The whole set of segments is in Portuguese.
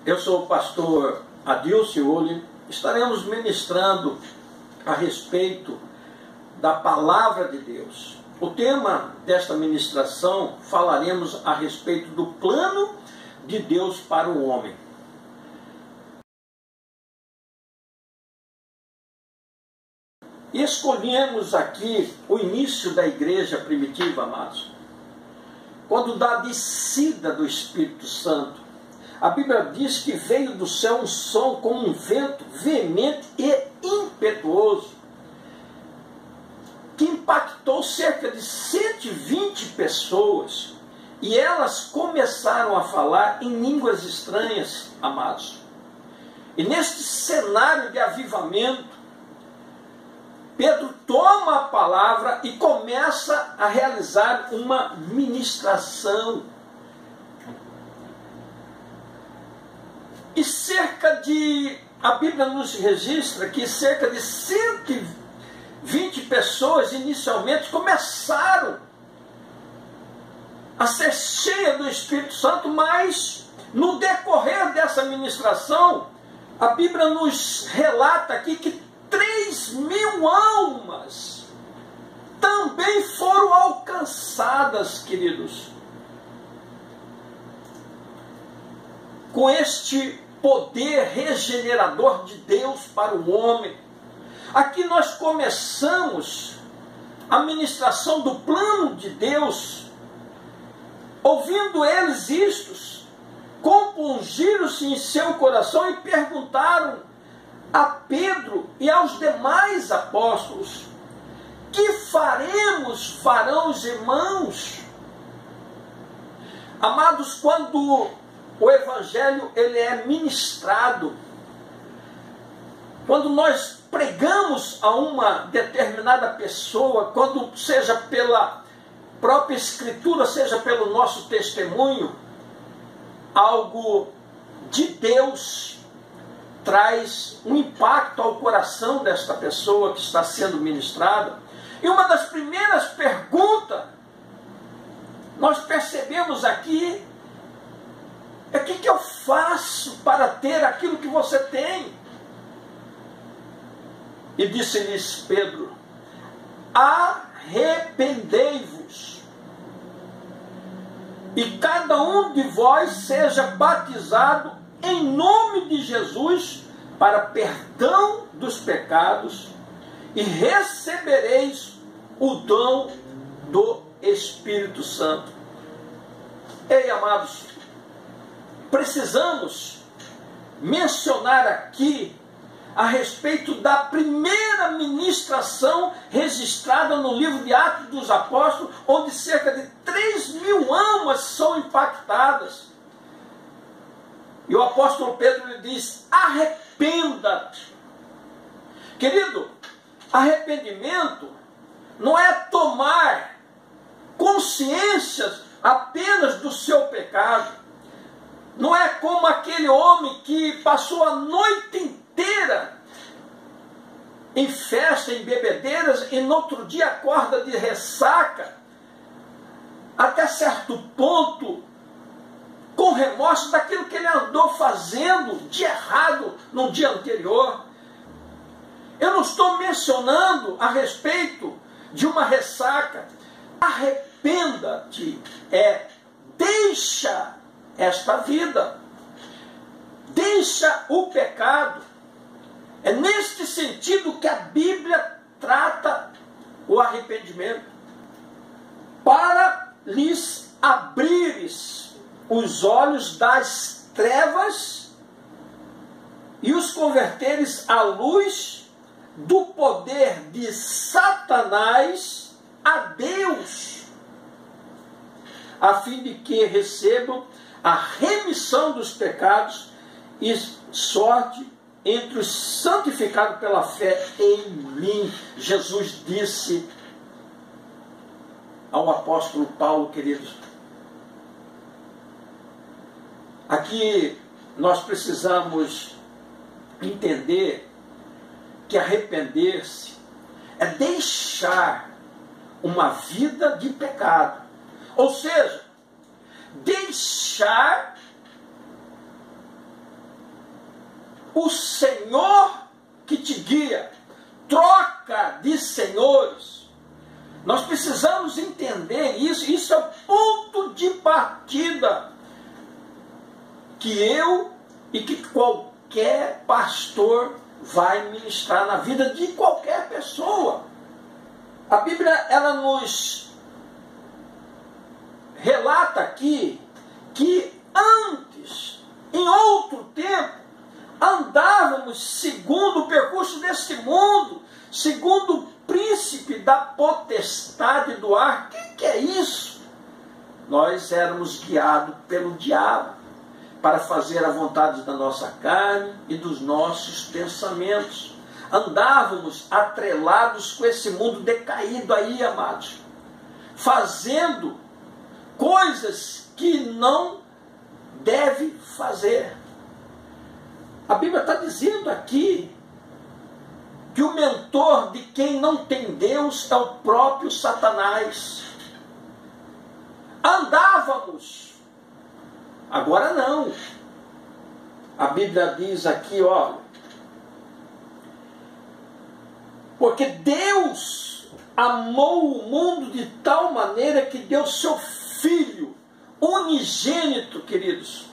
Eu sou o pastor Adilson Iuli. Estaremos ministrando a respeito da palavra de Deus. O tema desta ministração, falaremos a respeito do plano de Deus para o homem. E escolhemos aqui o início da igreja primitiva, amados. Quando da descida do Espírito Santo, a Bíblia diz que veio do céu um som como um vento veemente e impetuoso, que impactou cerca de 120 pessoas, e elas começaram a falar em línguas estranhas, amados. E neste cenário de avivamento, Pedro toma a palavra e começa a realizar uma ministração. E a Bíblia nos registra que cerca de 120 pessoas inicialmente começaram a ser cheias do Espírito Santo, mas no decorrer dessa ministração, a Bíblia nos relata aqui que 3.000 almas também foram alcançadas, queridos, com este poder regenerador de Deus para o homem. Aqui nós começamos a ministração do plano de Deus, ouvindo eles isto, compungiram-se em seu coração e perguntaram a Pedro e aos demais apóstolos: que faremos, varões e irmãos? Amados, quando o Evangelho ele é ministrado, quando nós pregamos a uma determinada pessoa, quando seja pela própria Escritura, seja pelo nosso testemunho, algo de Deus traz um impacto ao coração desta pessoa que está sendo ministrada. E uma das primeiras perguntas, nós percebemos aqui, é o que eu faço para ter aquilo que você tem? E disse-lhes Pedro: arrependei-vos, e cada um de vós seja batizado em nome de Jesus para perdão dos pecados, e recebereis o dom do Espírito Santo. Ei, amados, precisamos mencionar aqui a respeito da primeira ministração registrada no livro de Atos dos Apóstolos, onde cerca de 3.000 almas são impactadas. E o apóstolo Pedro lhe diz: arrependa-te. Querido, arrependimento não é tomar consciência apenas do seu pecado. Não é como aquele homem que passou a noite inteira em festa, em bebedeiras, e no outro dia acorda de ressaca, até certo ponto, com remorso daquilo que ele andou fazendo de errado no dia anterior. Eu não estou mencionando a respeito de uma ressaca. Arrependa-te, deixa esta vida, deixa o pecado. É neste sentido que a Bíblia trata o arrependimento, para lhes abrires os olhos das trevas e os converteres à luz do poder de Satanás a Deus, a fim de que recebam a remissão dos pecados e sorte entre os santificados pela fé em mim. Jesus disse ao apóstolo Paulo, queridos. Aqui nós precisamos entender que arrepender-se é deixar uma vida de pecado. Ou seja, deixar o Senhor que te guia. Troca de senhores. Nós precisamos entender isso. Isso é o ponto de partida que eu e que qualquer pastor vai ministrar na vida de qualquer pessoa. A Bíblia, ela nos relata aqui que antes, em outro tempo, andávamos segundo o percurso deste mundo, segundo o príncipe da potestade do ar. O que é isso? Nós éramos guiados pelo diabo para fazer a vontade da nossa carne e dos nossos pensamentos. Andávamos atrelados com esse mundo decaído aí, amados, fazendo coisas que não deve fazer. A Bíblia está dizendo aqui que o mentor de quem não tem Deus é o próprio Satanás. Andávamos, agora não. A Bíblia diz aqui, ó, porque Deus amou o mundo de tal maneira que deu seu Filho unigênito, queridos,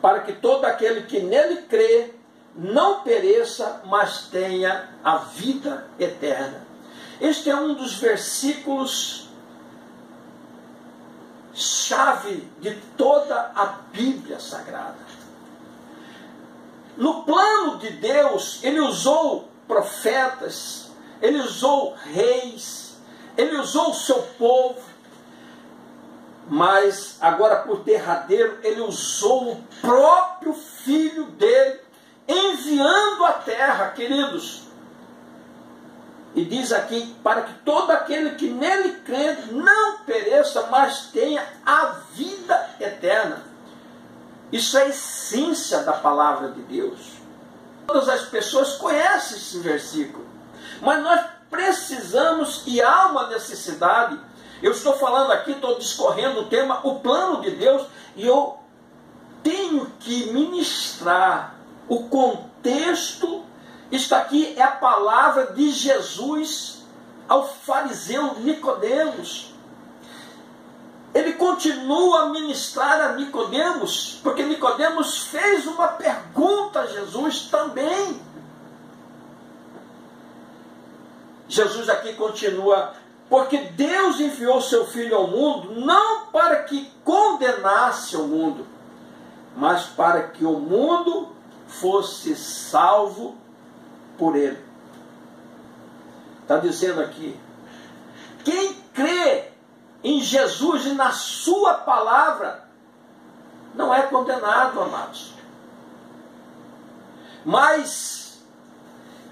para que todo aquele que nele crê não pereça, mas tenha a vida eterna. Este é um dos versículos chave de toda a Bíblia Sagrada. No plano de Deus, Ele usou profetas, Ele usou reis, Ele usou o seu povo, mas agora por derradeiro Ele usou o próprio Filho dele, enviando à terra, queridos. E diz aqui, para que todo aquele que nele crê não pereça, mas tenha a vida eterna. Isso é a essência da palavra de Deus. Todas as pessoas conhecem esse versículo, mas nós precisamos, e há uma necessidade. Eu estou falando aqui, estou discorrendo o tema, o plano de Deus, e eu tenho que ministrar o contexto. Isto aqui é a palavra de Jesus ao fariseu Nicodemos. Ele continua a ministrar a Nicodemos, porque Nicodemos fez uma pergunta a Jesus também. Jesus aqui continua, porque Deus enviou seu Filho ao mundo, não para que condenasse o mundo, mas para que o mundo fosse salvo por ele. Está dizendo aqui, quem crê em Jesus e na sua palavra não é condenado, amados. Mas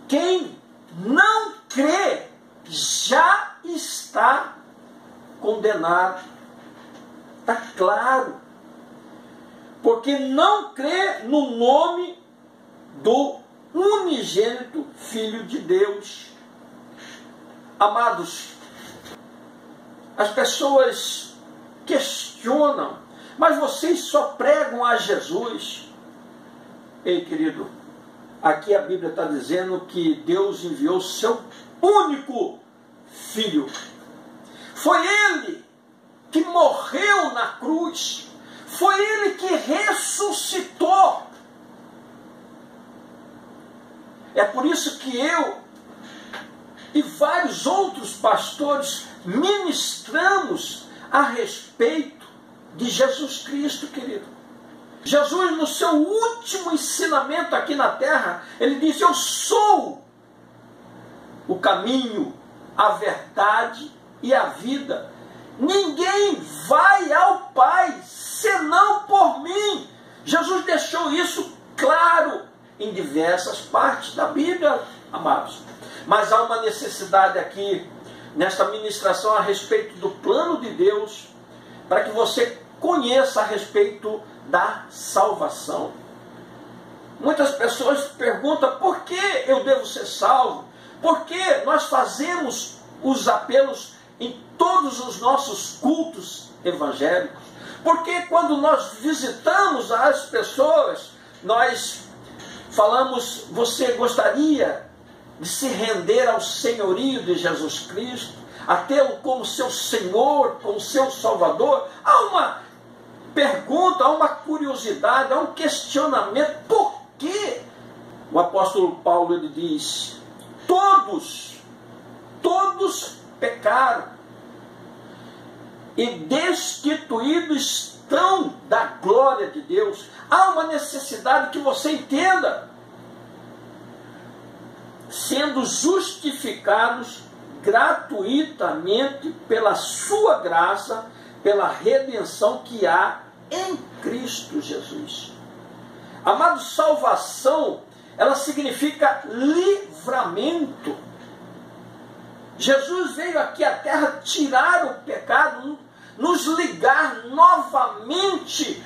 quem não crê já está condenado. Está claro. Porque não crê no nome do unigênito Filho de Deus. Amados, as pessoas questionam, mas vocês só pregam a Jesus. Ei, querido, aqui a Bíblia está dizendo que Deus enviou seu único Filho. Foi Ele que morreu na cruz. Foi Ele que ressuscitou. É por isso que eu e vários outros pastores ministramos a respeito de Jesus Cristo, querido. Jesus, no seu último ensinamento aqui na terra, ele diz: eu sou o caminho, a verdade e a vida. Ninguém vai ao Pai senão por mim. Jesus deixou isso claro em diversas partes da Bíblia, amados. Mas há uma necessidade aqui, nesta ministração a respeito do plano de Deus, para que você conheça a respeito da salvação. Muitas pessoas perguntam, por que eu devo ser salvo? Por que nós fazemos os apelos em todos os nossos cultos evangélicos? Porque quando nós visitamos as pessoas, nós falamos, você gostaria de se render ao senhorio de Jesus Cristo, a tê-lo como seu Senhor, como seu Salvador? Há uma pergunta, há uma curiosidade, há um questionamento. Por que? O apóstolo Paulo, ele diz, todos pecaram e destituídos estão da glória de Deus. Há uma necessidade que você entenda. Sendo justificados gratuitamente pela sua graça, pela redenção que há em Cristo Jesus. Amado, salvação, ela significa livramento. Jesus veio aqui à terra tirar o pecado, nos ligar novamente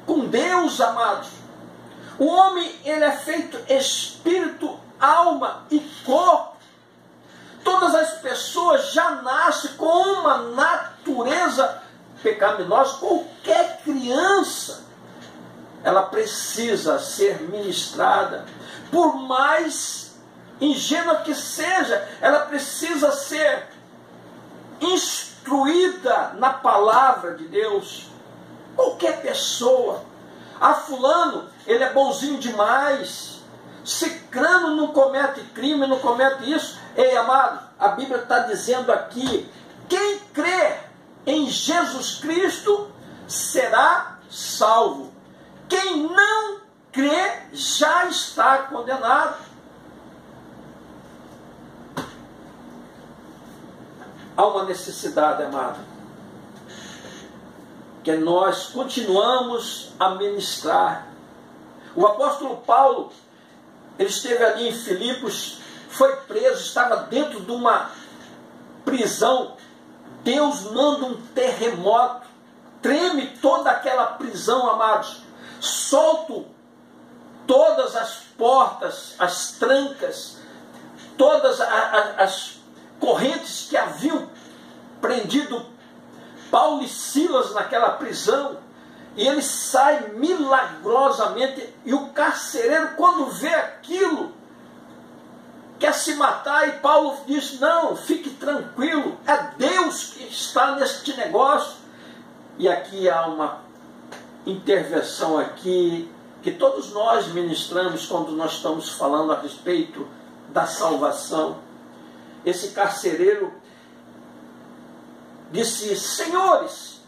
com Deus, amados. O homem, ele é feito espírito, alma e corpo. Todas as pessoas já nascem com uma natureza pecaminosa. Qualquer criança, ela precisa ser ministrada. Por mais ingênua que seja, ela precisa ser instruída na palavra de Deus. Qualquer pessoa. Fulano, ele é bonzinho demais. Cicrano não comete crime, não comete isso. Ei, amado, a Bíblia está dizendo aqui, quem crê em Jesus Cristo será salvo. Quem não crê já está condenado. Há uma necessidade, amado, que nós continuamos a ministrar. O apóstolo Paulo, ele esteve ali em Filipos, foi preso, estava dentro de uma prisão. Deus manda um terremoto, treme toda aquela prisão, amados. Solto todas as portas, as trancas, todas as correntes que haviam prendido Paulo e Silas naquela prisão, e ele sai milagrosamente, e o carcereiro, quando vê aquilo, quer se matar, e Paulo diz, não, fique tranquilo, é Deus que está neste negócio. E aqui há uma intervenção aqui, que todos nós ministramos quando nós estamos falando a respeito da salvação. Esse carcereiro disse, senhores,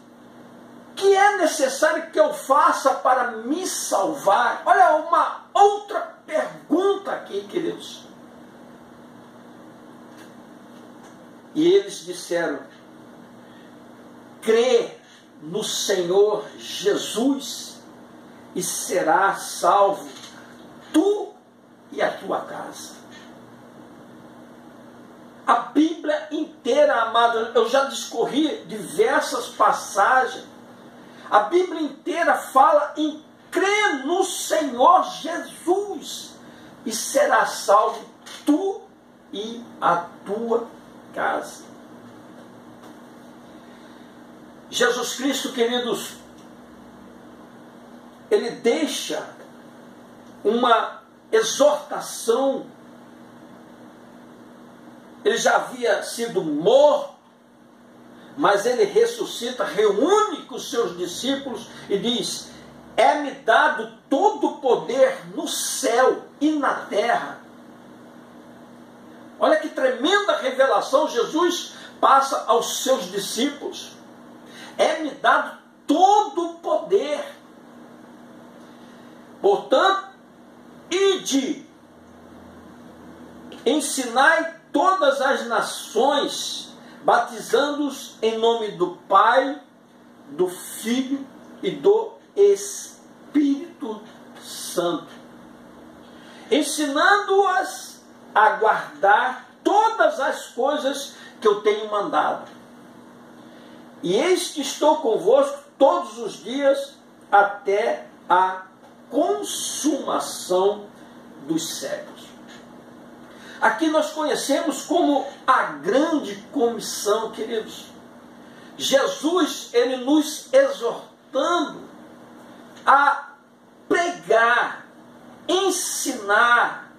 que é necessário que eu faça para me salvar? Olha, uma outra pergunta aqui, queridos. E eles disseram, crê no Senhor Jesus e serás salvo, tu e a tua casa. A Bíblia inteira, amado, eu já discorri diversas passagens. A Bíblia inteira fala em crer no Senhor Jesus e serás salvo tu e a tua casa. Jesus Cristo, queridos, ele deixa uma exortação. Ele já havia sido morto, mas ele ressuscita, reúne com os seus discípulos e diz, é-me dado todo o poder no céu e na terra. Olha que tremenda revelação Jesus passa aos seus discípulos. É-me dado todo o poder. Portanto, ide, ensinai todas as nações, batizando-os em nome do Pai, do Filho e do Espírito Santo, ensinando-as a guardar todas as coisas que eu tenho mandado. E eis que estou convosco todos os dias até a consumação dos séculos. Aqui nós conhecemos como a grande comissão, queridos. Jesus, ele nos exortando a pregar pregar, ensinar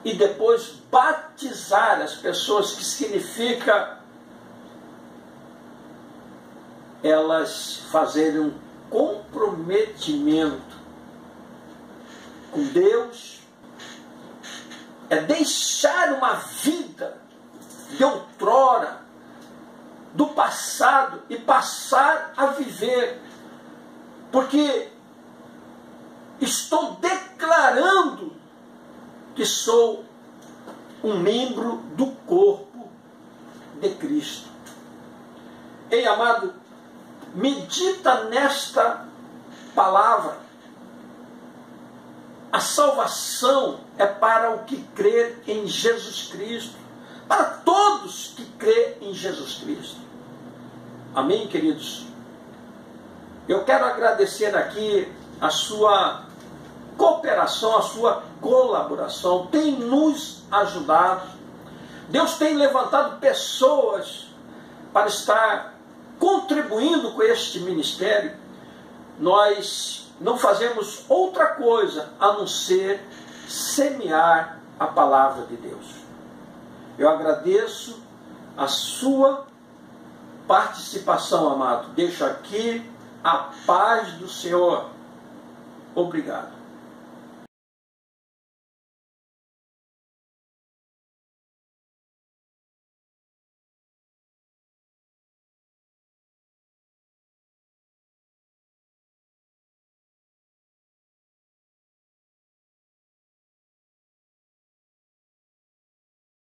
e depois batizar as pessoas, que significa elas fazerem um comprometimento com Deus, é deixar uma vida de outrora, do passado, e passar a viver, porque estou declarando que sou um membro do corpo de Cristo. Ei, amado, medita nesta palavra. A salvação é para o que crê em Jesus Cristo, para todos que crê em Jesus Cristo. Amém, queridos? Eu quero agradecer aqui a sua cooperação, a sua colaboração. Tem nos ajudado. Deus tem levantado pessoas para estar contribuindo com este ministério. Nós não fazemos outra coisa a não ser semear a palavra de Deus. Eu agradeço a sua participação, amado. Deixo aqui a paz do Senhor. Obrigado.